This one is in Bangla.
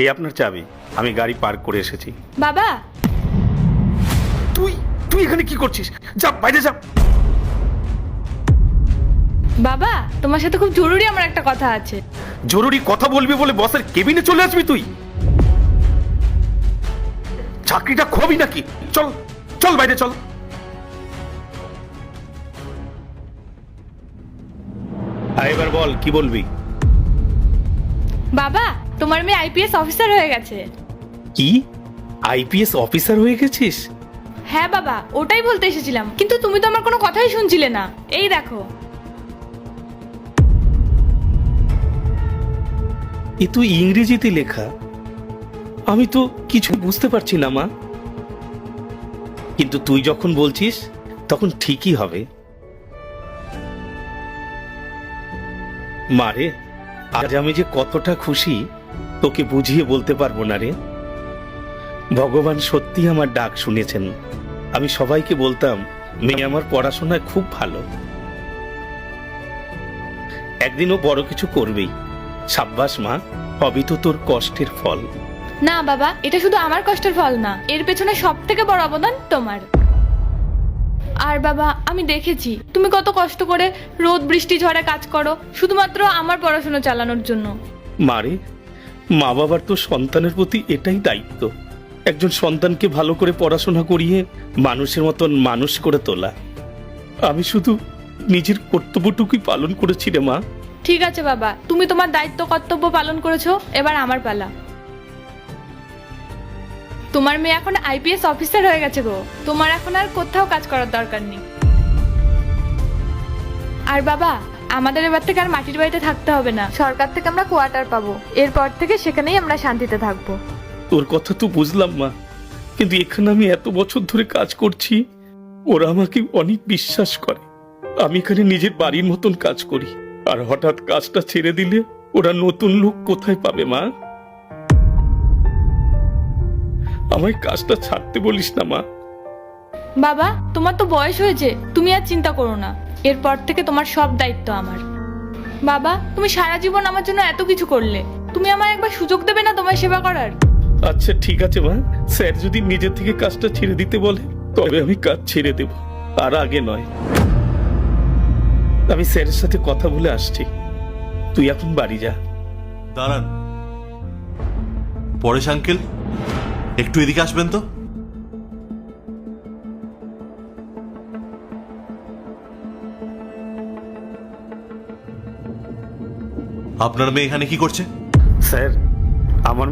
এই আপনার চাবি, আমি গাড়ি পার্ক করে এসেছি। বাবা, তুই তুই এখানে কি করছিস? যা বাইরে যা। বাবা তোমার সাথে খুব জরুরি আমার একটা কথা আছে। জরুরি কথা বলবি বলে বসের কেবিনে চলে আসবি তুই? চাকরিটা খোয়াবি নাকি? চল চল বাইরে চল। এবার বল কি বলবি? বাবা, তোমার মেয়ে আইপিএস অফিসার হয়ে গেছে। কি? আইপিএস অফিসার হয়ে গেছিস? হ্যাঁ বাবা, ওটাই বলতে এসেছিলাম, কিন্তু তুমি তো আমার কোনো কথাই শুনছিলে না। এই দেখো। এ তুই ইংরেজিতে লেখা, আমি তো কিছু বুঝতে পারছি না মা। কিন্তু তুই যখন বলছিস তখন ঠিকই হবে। মারে, আজ আমি যে কতটা খুশি তোকে বুঝিয়ে বলতে পারবো না রে। ভগবান সত্যি আমার ডাক শুনেছেন। আমি সবাইকে বলতাম মেয়ে আমার পড়াশোনায় খুব ভালো, একদিনও বড় কিছু করবেই। সাব্বাস মা, হবি তো তোর কষ্টের ফল। না বাবা, এটা শুধু আমার কষ্টের ফল না, এর পেছনে সব থেকে বড় অবদান তোমার। আর বাবা, আমি দেখেছি তুমি কত কষ্ট করে রোদ বৃষ্টি ঝড়ে কাজ করো শুধুমাত্র আমার পড়াশোনা চালানোর জন্য। মারে, মা বাবার তো সন্তানের প্রতি এটাই দায়িত্ব, একজন সন্তানকে ভালো করে পড়াশোনা করিয়ে মানুষের মতন মানুষ করে তোলা। আমি শুধু নিজের কর্তব্যটুকুই পালন করেছি রে মা। ঠিক আছে বাবা, তুমি তোমার দায়িত্ব কর্তব্য পালন করেছো, এবার আমার পালা। তোমার মেয়ে এখন আইপিএস অফিসার হয়ে গেছে গো, তোমার এখন আর কোথাও কাজ করার দরকার নেই। আর বাবা, আমাদের এবার থেকে আর মাটির বাড়িতে থাকতে হবে না, সরকার থেকে আমরা কোয়ার্টার পাবো। এরপর থেকে সেখানেই আমরা শান্তিতে থাকবো। তোর কথা তো বুঝলাম মা, কিন্তু এখানে আমি এত বছর ধরে কাজ করছি, ওরা আমাকে অনেক বিশ্বাস করে। আমি এখানে নিজের বাড়ির মতন কাজ করি, আর হঠাৎ কাজটা ছেড়ে দিলে ওরা নতুন লোক কোথায় পাবে মা? আমায় কাজটা ছাড়তে বলিস না মা। বাবা, তোমার তো বয়স হয়েছে, তুমি আর চিন্তা করো না, এরপর থেকে তোমার সব দায়িত্ব আমার। বাবা, তুমি সারা জীবন আমার জন্য এত কিছু করলে, তুমি আমায় একবার সুযোগ দেবে না তোমায় সেবা করার? আচ্ছা ঠিক আছে মা, স্যার যদি নিজের থেকে কাজটা ছেড়ে দিতে বলে তবে আমি কাজ ছেড়ে দেব, আর আগে নয়। আমি স্যারের সাথে কথা বলে আসছি, তুই এখন বাড়ি যা। দাঁড়ান, পরেশ আঙ্কেল একটু এদিকে আসবেন তো। আপনার মেয়ে এখানে কি করছে? স্যার,